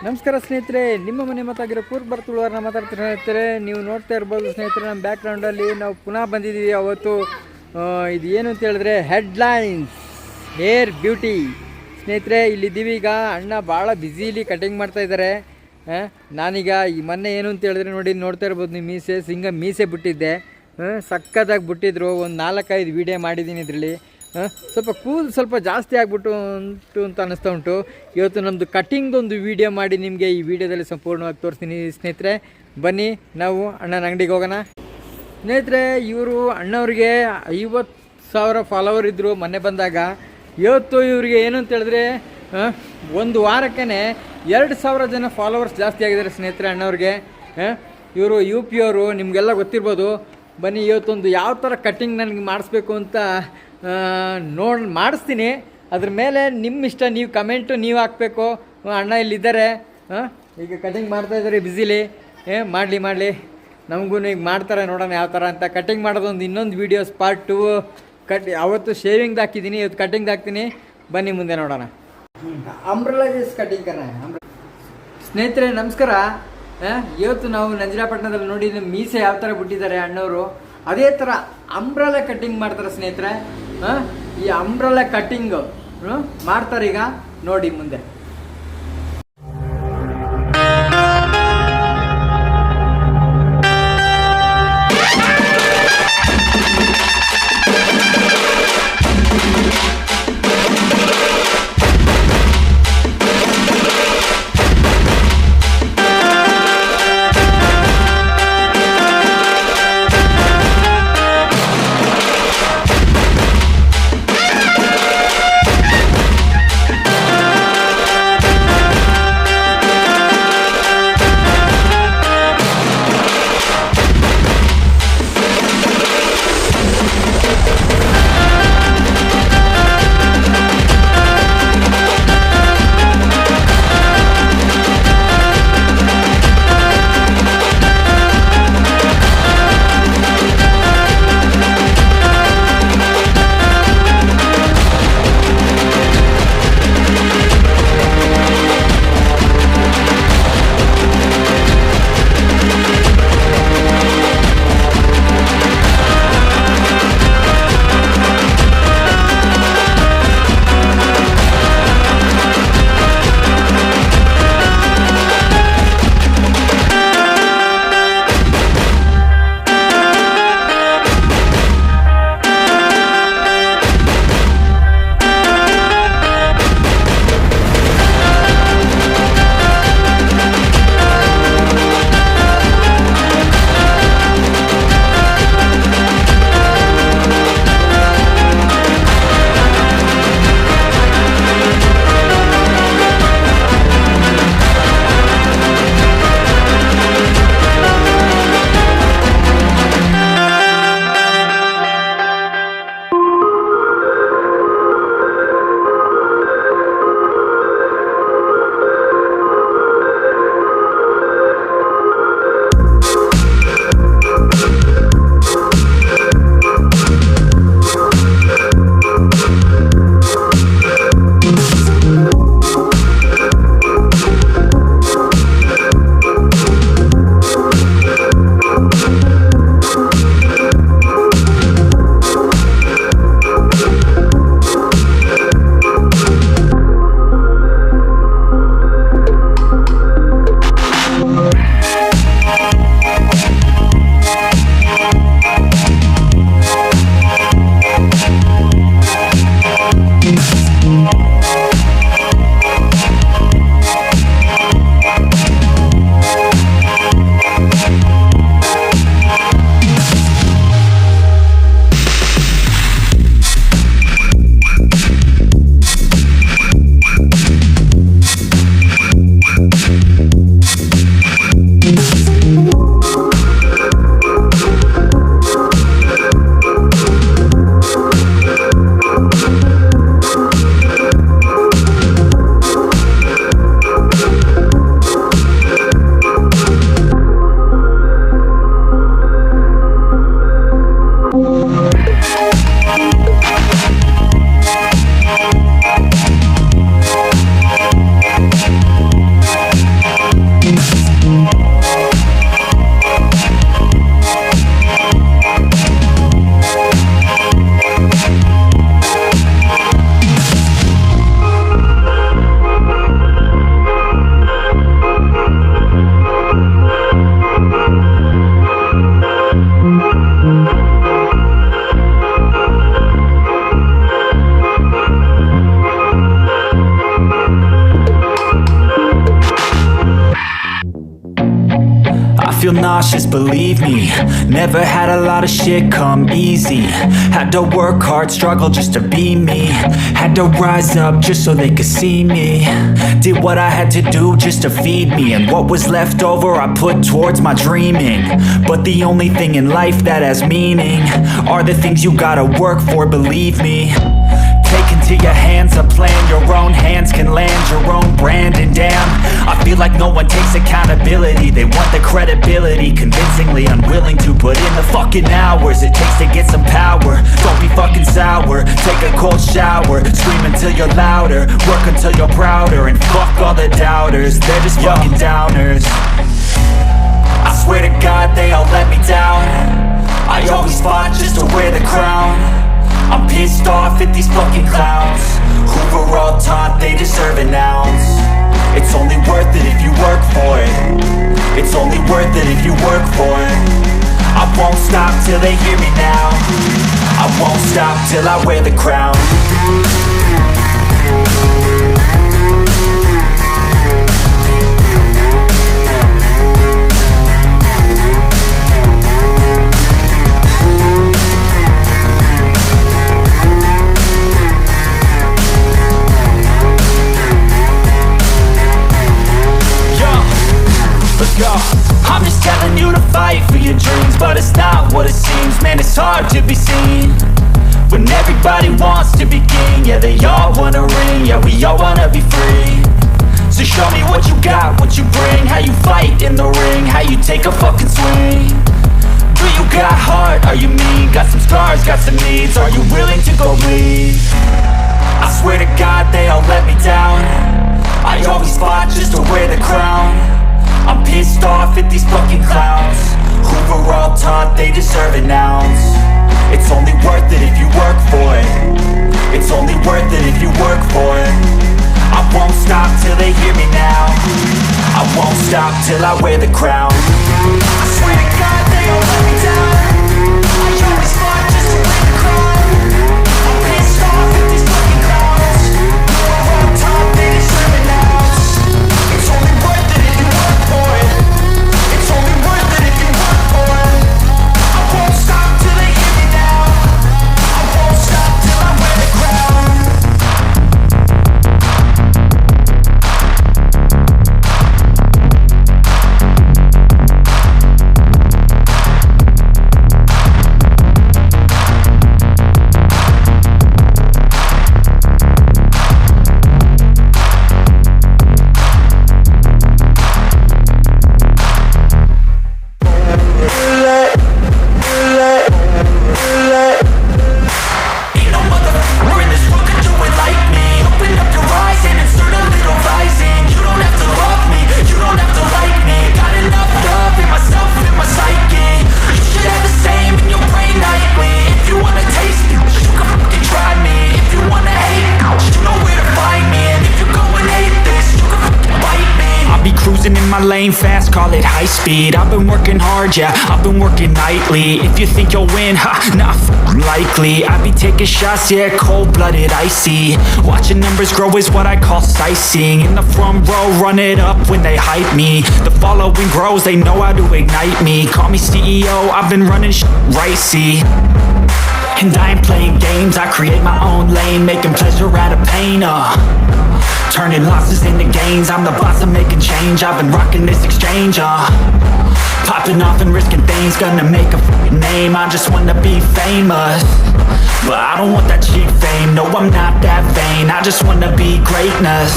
ನಮಸ್ಕಾರ ಸ್ನೇಹಿತರೆ, ನಿಮ್ಮ ಮನೆ ಮಾತಾಗಿರೋ ಕೂರ್ಗ್ ಬರ್ತುಳವ್ರನ್ನ ಮಾತಾಡ್ತಾರೆ ಸ್ನೇಹಿತರೆ. ನೀವು ನೋಡ್ತಾ ಇರ್ಬೋದು ಸ್ನೇಹಿತರೆ, ನಮ್ಮ ಬ್ಯಾಕ್ಗ್ರೌಂಡಲ್ಲಿ ನಾವು ಪುನಃ ಬಂದಿದ್ದೀವಿ. ಅವತ್ತು ಇದು ಏನು ಅಂತ ಹೇಳಿದ್ರೆ ಹೆಡ್ಲೈನ್ಸ್ ಹೇರ್ ಬ್ಯೂಟಿ ಸ್ನೇಹಿತರೆ. ಇಲ್ಲಿದ್ದೀವಿ ಈಗ. ಅಣ್ಣ ಭಾಳ ಬ್ಯುಸಿಲಿ ಕಟಿಂಗ್ ಮಾಡ್ತಾಯಿದ್ದಾರೆ. ನಾನೀಗ ಈ ಮೊನ್ನೆ ಏನು ಅಂತ ಹೇಳಿದ್ರೆ ನೋಡ್ತಾ ಇರ್ಬೋದು ನೀವು, ಮೀಸೆ ಬಿಟ್ಟಿದ್ದೆ. ಸಕ್ಕತ್ತಾಗಿ ಬಿಟ್ಟಿದ್ರು. ಒಂದು 4-5 ವೀಡಿಯೋ ಮಾಡಿದ್ದೀನಿ ಇದರಲ್ಲಿ. ಸ್ವಲ್ಪ ಸ್ವಲ್ಪ ಜಾಸ್ತಿ ಆಗ್ಬಿಟ್ಟು ಅಂತ ಅನ್ನಿಸ್ತಾ ಉಂಟು. ಇವತ್ತು ನಮ್ಮದು ಕಟಿಂಗ್ದೊಂದು ವೀಡಿಯೋ ಮಾಡಿ ನಿಮಗೆ ಈ ವಿಡಿಯೋದಲ್ಲಿ ಸಂಪೂರ್ಣವಾಗಿ ತೋರಿಸ್ತೀನಿ ಸ್ನೇಹಿತರೆ. ಬನ್ನಿ ನಾವು ಅಣ್ಣನ ಅಂಗಡಿಗೆ ಹೋಗೋಣ ಸ್ನೇಹಿತರೆ. ಇವರು ಅಣ್ಣವ್ರಿಗೆ 50,000 ಫಾಲೋವರ್ ಇದ್ದರು ಮೊನ್ನೆ ಬಂದಾಗ. ಇವತ್ತು ಇವ್ರಿಗೆ ಏನು ಅಂತ ಹೇಳಿದ್ರೆ ಒಂದು ವಾರಕ್ಕೇ 2,000 ಜನ ಫಾಲೋವರ್ಸ್ ಜಾಸ್ತಿ ಆಗಿದ್ದಾರೆ ಸ್ನೇಹಿತರೆ ಅಣ್ಣವ್ರಿಗೆ. ಇವರು UP ಅವರು, ನಿಮಗೆಲ್ಲ ಗೊತ್ತಿರ್ಬೋದು. ಬನ್ನಿ ಇವತ್ತೊಂದು ಯಾವ ಥರ ಕಟಿಂಗ್ ನನಗೆ ಮಾಡಿಸ್ಬೇಕು ಅಂತ ಮಾಡಿಸ್ತೀನಿ. ಅದ್ರ ಮೇಲೆ ನಿಮ್ಮ ಇಷ್ಟ, ನೀವು ಕಮೆಂಟು ನೀವು ಹಾಕಬೇಕು. ಅಣ್ಣ ಇಲ್ಲಿದ್ದಾರೆ, ಈಗ ಕಟಿಂಗ್ ಮಾಡ್ತಾಯಿದ್ದಾರೆ ಬ್ಯುಸಿಲಿ. ಮಾಡಲಿ ನಮಗೂ ಈಗ ಮಾಡ್ತಾರೆ, ನೋಡೋಣ ಯಾವ ಥರ ಅಂತ. ಕಟಿಂಗ್ ಮಾಡೋದೊಂದು ಇನ್ನೊಂದು ವೀಡಿಯೋಸ್ ಪಾರ್ಟ್ 2 ಅವತ್ತು ಶೇವಿಂಗ್ದು ಹಾಕಿದ್ದೀನಿ, ಇವತ್ತು ಕಟಿಂಗ್ದು ಹಾಕ್ತೀನಿ. ಬನ್ನಿ ಮುಂದೆ ನೋಡೋಣ. ಅಂಬ್ರೆಲಾ ಕಟಿಂಗ್ ಸ್ನೇಹಿತರೆ ನಮಸ್ಕಾರ. ಇವತ್ತು ನಾವು ನಂಜನಪಟ್ಟಣದಲ್ಲಿ ನೋಡಿ ಮೀಸೆ ಯಾವ ಥರ ಬಿಟ್ಟಿದ್ದಾರೆ ಅಣ್ಣವರು, ಅದೇ ಥರ ಅಂಬ್ರೆಲಾ ಕಟಿಂಗ್ ಮಾಡ್ತಾರೆ ಸ್ನೇಹಿತರೆ. ಈ ಅಂಬ್ರೆಲಾ ಕಟಿಂಗ್ ಮಾಡ್ತಾರೆ ಈಗ ನೋಡಿ ಮುಂದೆ. nauseous, believe me. Never had a lot of shit come easy. Had to work hard, struggle just to be me. Had to rise up just so they could see me. Did what I had to do just to feed me. And what was left over I put towards my dreaming. But the only thing in life that has meaning are the things you gotta work for, believe me. Take into your hands a plan, your own hands can land your own brand. And damn, I feel like no one takes accountability. They want the credibility, convincingly unwilling to put in the fucking hours it takes to get some power. Don't be fucking sour, take a cold shower. Scream until you're louder, work until you're prouder. And fuck all the doubters, they're just fucking downers. I swear to God they all let me down. I always fought just to wear the crown. I'm pissed off at these fucking clowns who were all taught they deserve an ounce. It's only worth it if you work for it. It's only worth it if you work for it. I won't stop till they hear me now. I won't stop till I wear the crown. I'm just telling you to fight for your dreams, but it's not what it seems. Man, it's hard to be seen when everybody wants to be king. Yeah, they all wanna ring, yeah, we all wanna be free. So show me what you got, what you bring, how you fight in the ring, how you take a fucking swing. Do you got heart, are you mean? Got some scars, got some needs, are you willing to go bleed? I swear to God they all let me down. I always fought just to wear the crown. I'm pissed off at these fucking clowns who were all taught they deserve an ounce. It's only worth it if you work for it. It's only worth it if you work for it. I won't stop till they hear me now. I won't stop till I wear the crown. I swear to God they all let me down. I always fought just to wear the crown. I'm pissed off at these fucking clowns who were all taught they deserve an ounce. It's only worth it if you work for it. It's only worth it if you work for it. I won't stop till they hear me now. I won't stop till I wear the crown. Lane fast, call it high speed. I've been working hard, yeah, I've been working nightly. If you think you'll win, ha, nah, likely. I be taking shots, yeah, cold-blooded, icy. Watching numbers grow is what I call sightseeing. In the front row, run it up when they hype me. The following grows, they know how to ignite me. Call me CEO, I've been running right, see. And I ain't playing games, I create my own lane, making pleasure out of pain, turning losses into gains. I'm the boss, I'm making change. I've been rocking this exchange, popping off and risking things. Gonna make a name, I just wanna be famous. But I don't want that cheap fame, no I'm not that vain. I just wanna be greatness.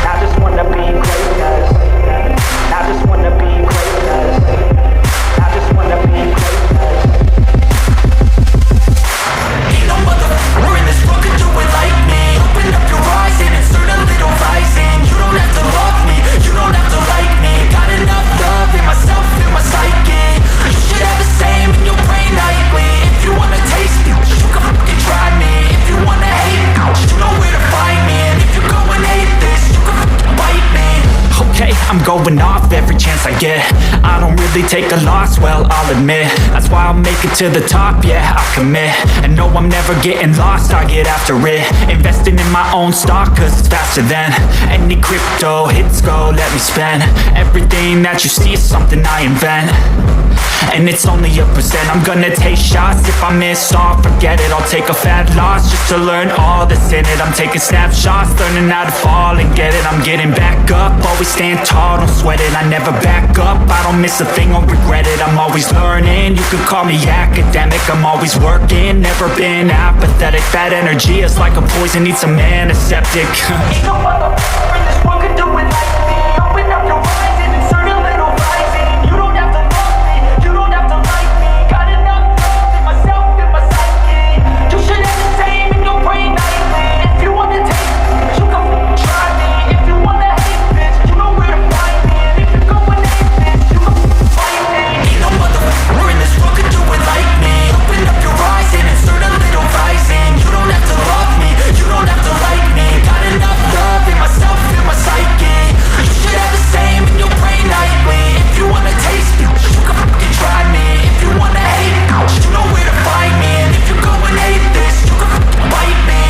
I just wanna be greatness. I just wanna be greatness. I just wanna be greatness. Ain't no motherfucker in this world can do it like me. Open up your eyes and insert a little rising. You don't have to love me, you don't have to like me. Got enough love in myself, in my psyche. You should have the same in your brain nightly. If you wanna taste me, you can fucking try me. If you wanna hate me, you know where to find me. And if you're going hate this, I'm going off every chance I get. I don't really take a loss, well, I'll admit. That's why I'll make it to the top, yeah, I commit. And no, I'm never getting lost, I get after it. Investing in my own stock, cause it's faster than any crypto hits go, let me spend. Everything that you see is something I invent. And it's only a percent. I'm gonna take shots. If I miss all, forget it. I'll take a fat loss just to learn all that's in it. I'm taking snapshots, learning how to fall and get it. I'm getting back up, always stand tall, don't sweat it. I never back up, I don't miss a thing, I'll regret it. I'm always learning, you can call me academic. I'm always working, never been apathetic. That energy is like a poison, needs some antiseptic. Ain't no motherfucker in this world could do it like me. Open up your eyes and insert a little rising. You don't have to love me, you don't have to like me. Got enough love in myself, in my psyche. You should have the same in your brain nightly. If you wanna take this, you can f***ing try me. If you wanna hate this, you know where to find me. And if you're going hate this, you can f***ing fight me. Ain't no motherfucker in this world could do it like me. Open up your eyes and insert a little rising. You don't have to love me, you don't have to like me. Got enough love in myself, in my psyche. You should have the same in your brain nightly. If you wanna taste me, you can f***ing try me. If you wanna hate me, you know where to find me. And if you're going hate this, you can f***ing bite me.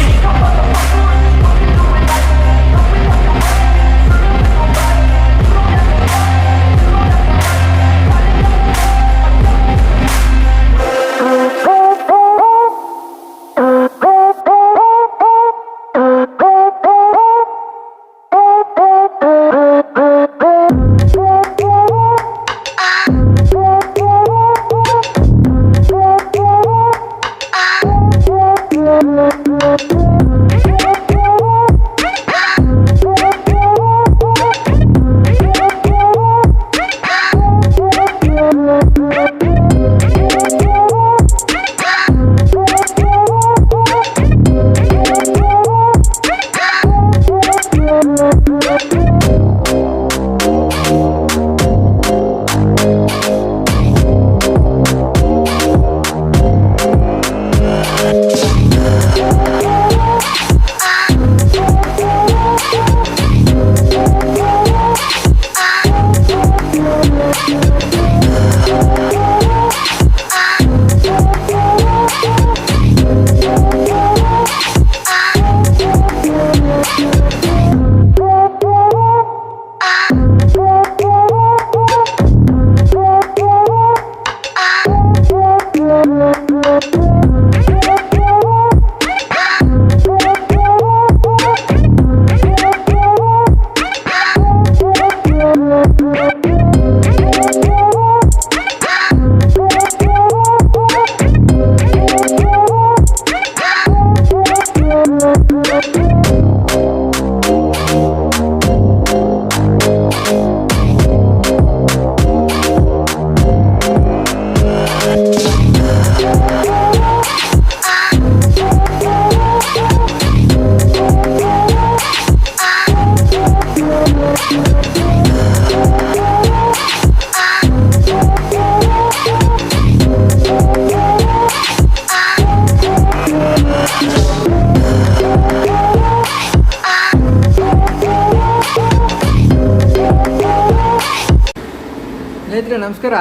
ಸ್ನೇಹಿತರೆ ನಮಸ್ಕಾರ.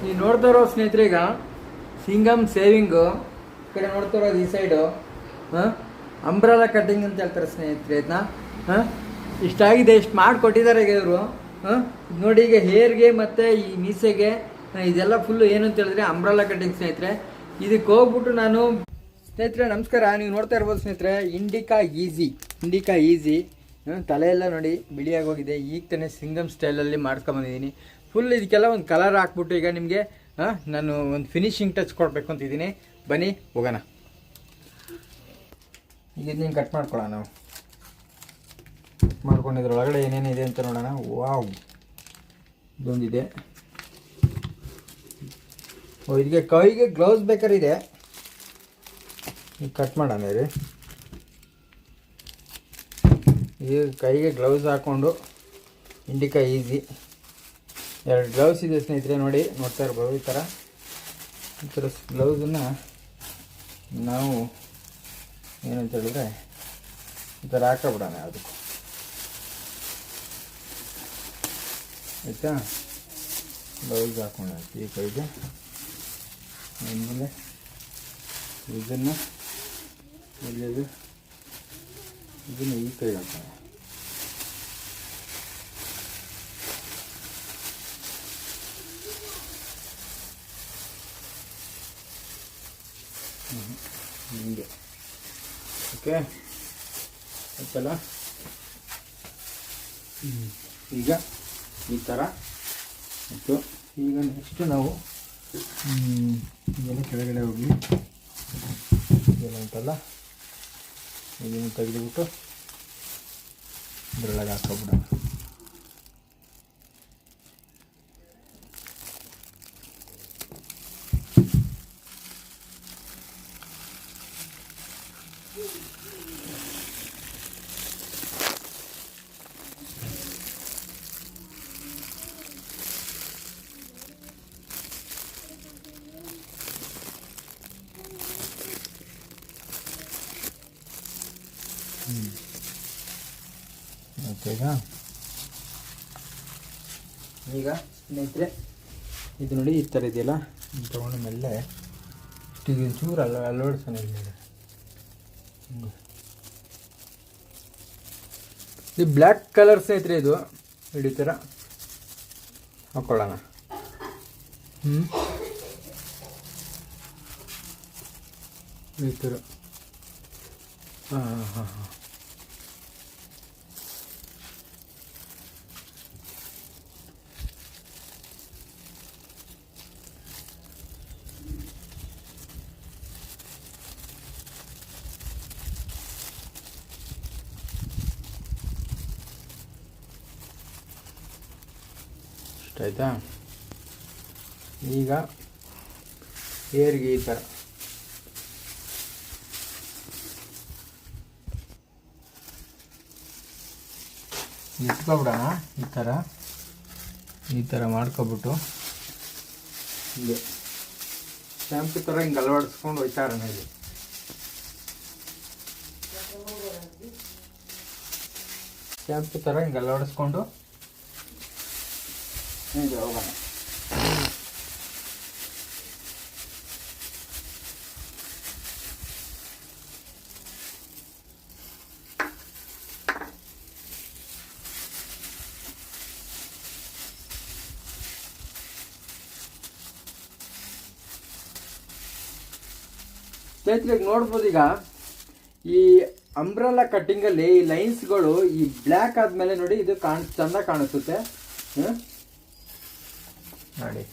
ನೀವು ನೋಡ್ತಾ ಇರೋ ಸ್ನೇಹಿತರೆ ಈಗ Singam saving ಈ ಕಡೆ ನೋಡ್ತಾ ಇರೋದು ಈ ಸೈಡು ಅಂಬ್ರಾಲ ಕಟ್ಟಿಂಗ್ ಅಂತ ಹೇಳ್ತಾರೆ ಸ್ನೇಹಿತರೆ. ಇದನ್ನ ಇಷ್ಟಾಗಿದೆ, ಇಷ್ಟು ಮಾಡಿಕೊಟ್ಟಿದ್ದಾರೆ ಈಗ ಇವರು. ನೋಡಿ ಈಗ ಹೇರ್ಗೆ ಮತ್ತು ಈ ಮೀಸೆಗೆ ಇದೆಲ್ಲ ಫುಲ್ಲು ಏನು ಅಂತ ಹೇಳಿದ್ರೆ ಅಂಬ್ರಾಲ ಕಟ್ಟಿಂಗ್ ಸ್ನೇಹಿತರೆ. ಇದಕ್ಕೆ ಹೋಗ್ಬಿಟ್ಟು ನಾನು ಸ್ನೇಹಿತರೆ ನಮಸ್ಕಾರ. ನೀವು ನೋಡ್ತಾ ಇರ್ಬೋದು ಸ್ನೇಹಿತರೆ, ಇಂಡಿಕಾ ಈಸಿ ತಲೆ ಎಲ್ಲ ನೋಡಿ ಬಿಳಿಯಾಗಿ ಹೋಗಿದೆ. ಈಗ ತಾನೇ ಸಿಂಗಮ್ ಸ್ಟೈಲಲ್ಲಿ ಮಾಡ್ಕೊಂಬಂದಿದ್ದೀನಿ. ಫುಲ್ ಇದಕ್ಕೆಲ್ಲ ಒಂದು ಕಲರ್ ಹಾಕ್ಬಿಟ್ಟು ಈಗ ನಿಮಗೆ ನಾನು ಒಂದು ಫಿನಿಶಿಂಗ್ ಟಚ್ ಕೊಡಬೇಕು ಅಂತಿದ್ದೀನಿ. ಬನ್ನಿ ಹೋಗೋಣ. ಈಗ ಇದನ್ನ ಕಟ್ ಮಾಡ್ಕೊಳ್ಳೋಣ. ನಾವು ಮಾಡ್ಕೊಂಡಿದ್ರ ಒಳಗಡೆ ಏನೇನಿದೆ ಅಂತ ನೋಡೋಣ. ವಾವ್, ಇದೊಂದಿದೆ. ಇದಕ್ಕೆ ಕೈಗೆ ಗ್ಲೌಸ್ ಬೇಕಾರಿದೆ. ಈಗ ಕಟ್ ಮಾಡೋಣ ರೀ. ಈಗ ಕೈಗೆ ಗ್ಲೌಸ್ ಹಾಕ್ಕೊಂಡು ಇಂಡಿಕಾ ಈಸಿ 2 ಗ್ಲೌಸ್ ಇದೆ ಸ್ನೇಹಿತರೆ. ನೋಡ್ತಾ ಇರ್ಬೋದು ಈ ಥರ ಗ್ಲೌಸನ್ನು ನಾವು ಏನಂತ ಹೇಳಿದ್ರೆ ಈ ಥರ ಹಾಕಬಿಡೋಣ. ಅದಕ್ಕೂ ಆಯಿತಾ. ಬ್ಲೌಸ್ ಹಾಕೋಣ ಈ ಕೈಗೆ. ಆಮೇಲೆ ಇದನ್ನು ಎಲ್ಲಿದು ಇದನ್ನು ಈ ಕೈ ಹಾಕೋಣ. ಹಿಂಗೆ ಓಕೆ ಆಯ್ತಲ್ಲ. ಈಗ ಈ ಥರ ಆಯಿತು. ಈಗ ನೆಕ್ಸ್ಟ್ ನಾವು ಇದೆಲ್ಲ ಕೆಳಗಡೆ ಹೋಗಿ ಇದೆಲ್ಲ ಉಂಟಲ್ಲ ಇದನ್ನು ತೆಗೆದುಬಿಟ್ಟು ಇದರೊಳಗೆ ಹಾಕೋಬಿಡೋಣ. ಓಕೆನಾ. ಈಗ ಸ್ನೇಹಿತರೆ ಇದು ನೋಡಿ ಈ ಥರ ಇದೆಯಲ್ಲ, ಇದು ತೊಗೊಂಡ ಮೇಲೆ ಇಷ್ಟು ಚೂರು ಅಳವಡಿಸೋಣ. ಇದು ಬ್ಲ್ಯಾಕ್ ಕಲರ್ ಸ್ನೇಹಿತರೆ, ಇದು ಈ ಥರ ಹಾಕ್ಕೊಳ್ಳೋಣ. ಈ ಥರ ಹಾಂ ಹಾಂ ಹಾಂ ಹಾಂ ಆಯಿತಾ. ಈಗ ಏರ್ಗೆ ಈ ಥರ ಇಟ್ಕೊಬಿಡೋಣ. ಈ ಥರ ಮಾಡ್ಕೊಬಿಟ್ಟು ಹಿಂಗೆ ಶಾಂಪು ಥರ ಹಿಂಗೆ ಅಳವಡಿಸ್ಕೊಂಡು ಹೋಯ್ತಾ ಇರೋಣ. ಇಲ್ಲಿ ಶಾಂಪು ಥರ ಹಿಂಗೆ ಅಳವಡಿಸ್ಕೊಂಡು ಹಿಂಗೆ ಹೋಗೋಣ. ಸ್ನೇಹಿತರೆ ನೋಡ್ಬೋದು, ಈಗ ಈ ಅಂಬ್ರೆಲಾ ಕಟ್ಟಿಂಗಲ್ಲಿ ಈ ಲೈನ್ಸ್ಗಳು ಈ ಬ್ಲ್ಯಾಕ್ ಆದಮೇಲೆ ನೋಡಿ ಇದು ಚೆಂದ ಕಾಣಿಸುತ್ತೆ ನೋಡಿ.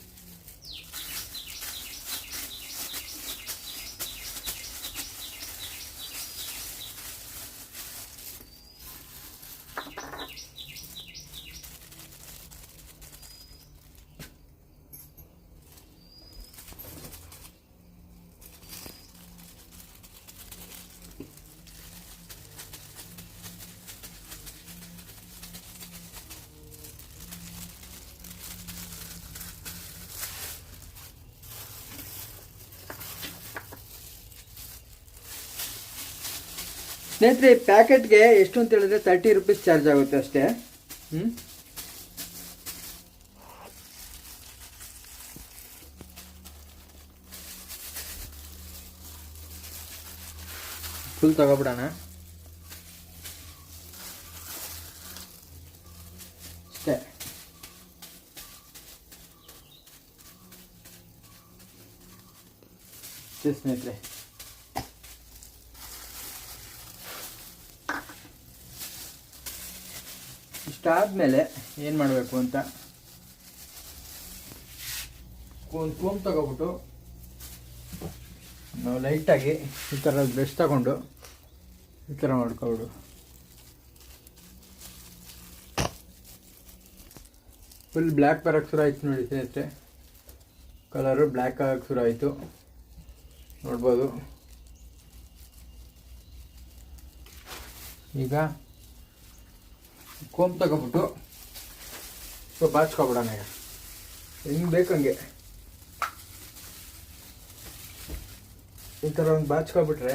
ಸ್ನೇಹಿತರೆ ಪ್ಯಾಕೆಟ್ಗೆ ಎಷ್ಟು ಅಂತ ಹೇಳಿದ್ರೆ 30 ರೂಪೀಸ್ ಚಾರ್ಜ್ ಆಗುತ್ತೆ ಅಷ್ಟೇ. ಫುಲ್ ತಗೋಬಿಡೋಣ ಅಷ್ಟೇ. ಸ್ನೇಹಿತರೆ ಇಷ್ಟಾದ್ಮೇಲೆ ಏನು ಮಾಡಬೇಕು ಅಂತ ಒಂದು ಕೋಮ್ ತಗೋಬಿಟ್ಟು ನಾವು ಲೈಟಾಗಿ ಈ ಥರ ಬ್ರಷ್ ತಗೊಂಡು ಈ ಥರ ಮಾಡ್ಕೊಬಿಡು. ಫುಲ್ ಬ್ಲ್ಯಾಕ್ ಬರೋಕ್ಕೆ ಶುರು ಆಯಿತು ನೋಡಿ ಸ್ನೇಹಿತರೆ. ಕಲರು ಬ್ಲ್ಯಾಕ್ ಆಗೋಕ್ಕೆ ಶುರು ಆಯಿತು ನೋಡ್ಬೋದು. ಈಗ ಕೋಮ್ ತಗೊಬಿಟ್ಟು ಸ್ವಲ್ಪ ಬಾಚ್ಕೊಬಿಡೋಣ. ಈಗ ಹೆಂಗೆ ಬೇಕಂಗೆ ಈ ಥರ ಒಂದು ಬಾಚ್ಕೊಬಿಟ್ರೆ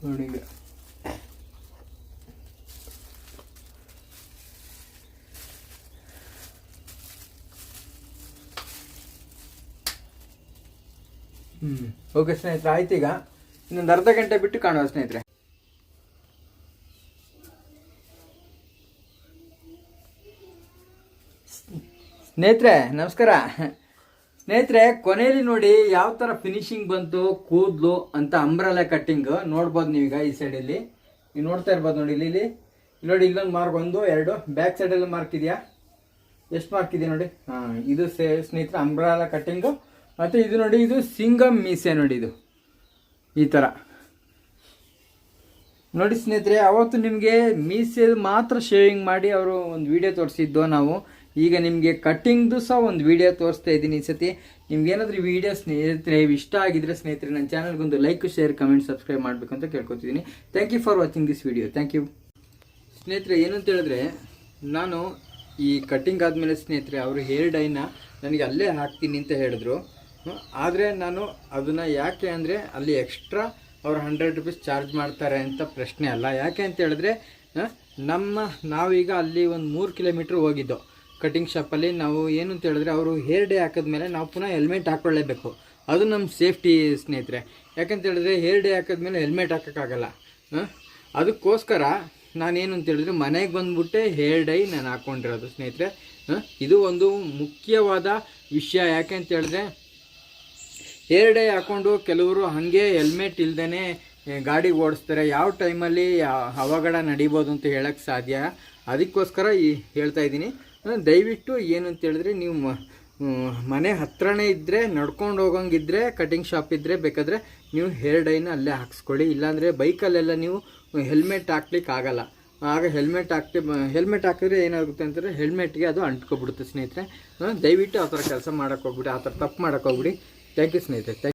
ನೋಡಿ. ಈಗ ಓಕೆ ಸ್ನೇಹಿತರೆ, ಆಯ್ತು. ಈಗ ಇನ್ನೊಂದು ಅರ್ಧ ಗಂಟೆ ಬಿಟ್ಟು ಕಾಣುವ ಸ್ನೇಹಿತರೆ. ಸ್ನೇಹಿತರೆ ನಮಸ್ಕಾರ. ಸ್ನೇಹಿತರೆ, ಕೊನೆಯಲ್ಲಿ ನೋಡಿ ಯಾವ ಥರ ಫಿನಿಶಿಂಗ್ ಬಂತು ಕೂದಲು ಅಂತ. ಅಂಬ್ರೆಲಾ ಕಟ್ಟಿಂಗ್ ನೋಡ್ಬೋದು ನೀವೀಗ ಈ ಸೈಡಲ್ಲಿ ನೀವು ನೋಡ್ತಾ ಇರ್ಬೋದು. ನೋಡಿ ಇಲ್ಲಿ ನೋಡಿ, ಇಲ್ಲೊಂದು ಮಾರ್ಕ್ 1 2, ಬ್ಯಾಕ್ ಸೈಡಲ್ಲಿ ಮಾರ್ಕ್ ಇದೆಯಾ? ಎಷ್ಟು ಮಾರ್ಕ್ ಇದೆ ನೋಡಿ. ಇದು ಸ್ನೇಹಿತರೆ ಅಂಬ್ರೆಲಾ ಕಟ್ಟಿಂಗು. ಮತ್ತು ಇದು ನೋಡಿ, ಇದು ಸಿಂಗಮ್ ಮೀಸೆ ನೋಡಿ, ಇದು ಈ ಥರ ನೋಡಿ ಸ್ನೇಹಿತರೆ. ಅವತ್ತು ನಿಮಗೆ ಮೀಸೆ ಮಾತ್ರ ಶೇವಿಂಗ್ ಮಾಡಿ ಅವರು ಒಂದು ವಿಡಿಯೋ ತೋರಿಸಿದ್ದು ನಾವು. ಈಗ ನಿಮಗೆ ಕಟ್ಟಿಂಗ್ದು ಸಹ ಒಂದು ವಿಡಿಯೋ ತೋರಿಸ್ತಾ ಇದ್ದೀನಿ ಈ ಸತಿ. ನಿಮ್ಗೇನಾದ್ರೂ ಈ ವಿಡಿಯೋ ಸ್ನೇಹಿತರೆ ಇಷ್ಟ ಆಗಿದ್ರೆ ಸ್ನೇಹಿತರೆ ನನ್ನ ಚಾನಲ್ಗೊಂದು ಲೈಕ್, ಶೇರ್, ಕಮೆಂಟ್, ಸಬ್ಸ್ಕ್ರೈಬ್ ಮಾಡಬೇಕು ಅಂತ ಕೇಳ್ಕೊತಿದ್ದೀನಿ. Thank you for watching this video. Thank you ಸ್ನೇಹಿತರೆ. ಏನಂತ ಹೇಳಿದ್ರೆ, ನಾನು ಈ ಕಟ್ಟಿಂಗ್ ಆದಮೇಲೆ ಸ್ನೇಹಿತರೆ ಅವರು ಹೇರ್ ಡೈನ ನನಗೆ ಅಲ್ಲೇ ಹಾಕ್ತೀನಿ ಅಂತ ಹೇಳಿದ್ರು. ಆದರೆ ನಾನು ಅದನ್ನು ಯಾಕೆ ಅಂದರೆ ಅಲ್ಲಿ ಎಕ್ಸ್ಟ್ರಾ ಅವ್ರು 100 ರೂಪೀಸ್ ಚಾರ್ಜ್ ಮಾಡ್ತಾರೆ ಅಂತ ಪ್ರಶ್ನೆ ಅಲ್ಲ. ಯಾಕೆ ಅಂತ ಹೇಳಿದ್ರೆ, ನಾವೀಗ ಅಲ್ಲಿ ಒಂದು 3 ಕಿಲೋಮೀಟ್ರ್ ಹೋಗಿದ್ದೋ ಕಟಿಂಗ್ ಶಾಪಲ್ಲಿ. ನಾವು ಏನು ಅಂತ ಹೇಳಿದ್ರೆ, ಅವರು ಹೇರ್ ಡೇ ಹಾಕಿದ್ಮೇಲೆ ನಾವು ಪುನಃ ಹೆಲ್ಮೆಟ್ ಹಾಕ್ಕೊಳ್ಳೇಬೇಕು. ಅದು ನಮ್ಮ ಸೇಫ್ಟಿ ಸ್ನೇಹಿತರೆ. ಯಾಕಂತ ಹೇಳಿದ್ರೆ ಹೇರ್ ಡೇ ಹಾಕಿದ್ಮೇಲೆ ಹೆಲ್ಮೆಟ್ ಹಾಕೋಕ್ಕಾಗಲ್ಲ. ಅದಕ್ಕೋಸ್ಕರ ನಾನೇನು ಅಂತ ಹೇಳಿದ್ರೆ ಮನೆಗೆ ಬಂದುಬಿಟ್ಟೆ ಹೇರ್ ಡೈ ನಾನು ಹಾಕ್ಕೊಂಡಿರೋದು ಸ್ನೇಹಿತರೆ. ಇದು ಒಂದು ಮುಖ್ಯವಾದ ವಿಷಯ. ಯಾಕೆ ಅಂತ ಹೇಳಿದ್ರೆ, ಹೇರ್ ಡೈ ಹಾಕ್ಕೊಂಡು ಕೆಲವರು ಹಾಗೆ ಹೆಲ್ಮೆಟ್ ಇಲ್ದೇ ಗಾಡಿ ಓಡಿಸ್ತಾರೆ. ಯಾವ ಟೈಮಲ್ಲಿ ಅವಘಡ ನಡಿಬೋದು ಅಂತ ಹೇಳೋಕ್ಕೆ ಸಾಧ್ಯ. ಅದಕ್ಕೋಸ್ಕರ ಹೇಳ್ತಾ ಇದ್ದೀನಿ. ದಯವಿಟ್ಟು ಏನು ಅಂತ ಹೇಳಿದ್ರೆ, ನೀವು ಮನೆ ಹತ್ರನೇ ಇದ್ದರೆ, ನಡ್ಕೊಂಡು ಹೋಗೋಂಗಿದ್ರೆ, ಕಟಿಂಗ್ ಶಾಪ್ ಇದ್ದರೆ ಬೇಕಾದರೆ ನೀವು ಹೇರ್ ಡೈನ ಅಲ್ಲೇ ಹಾಕ್ಸ್ಕೊಳ್ಳಿ. ಇಲ್ಲಾಂದರೆ ಬೈಕಲ್ಲೆಲ್ಲ ನೀವು ಹೆಲ್ಮೆಟ್ ಹಾಕ್ಲಿಕ್ಕೆ ಆಗಲ್ಲ. ಆಗ ಹೆಲ್ಮೆಟ್ ಹಾಕಿದ್ರೆ ಏನಾಗುತ್ತೆ ಅಂತಂದರೆ ಹೆಲ್ಮೆಟ್ಗೆ ಅದು ಅಂಟ್ಕೊಬಿಡುತ್ತೆ ಸ್ನೇಹಿತರೆ. ದಯವಿಟ್ಟು ಆ ಥರ ಕೆಲಸ ಮಾಡೋಕ್ಕೆ ಹೋಗ್ಬಿಡಿ, ಆ ಥರ ತಪ್ಪು ಮಾಡೋಕ್ಕೆ ಹೋಗ್ಬಿಡಿ. ಥ್ಯಾಂಕ್ ಯು ಸ್ನೇಹಿತರೆ.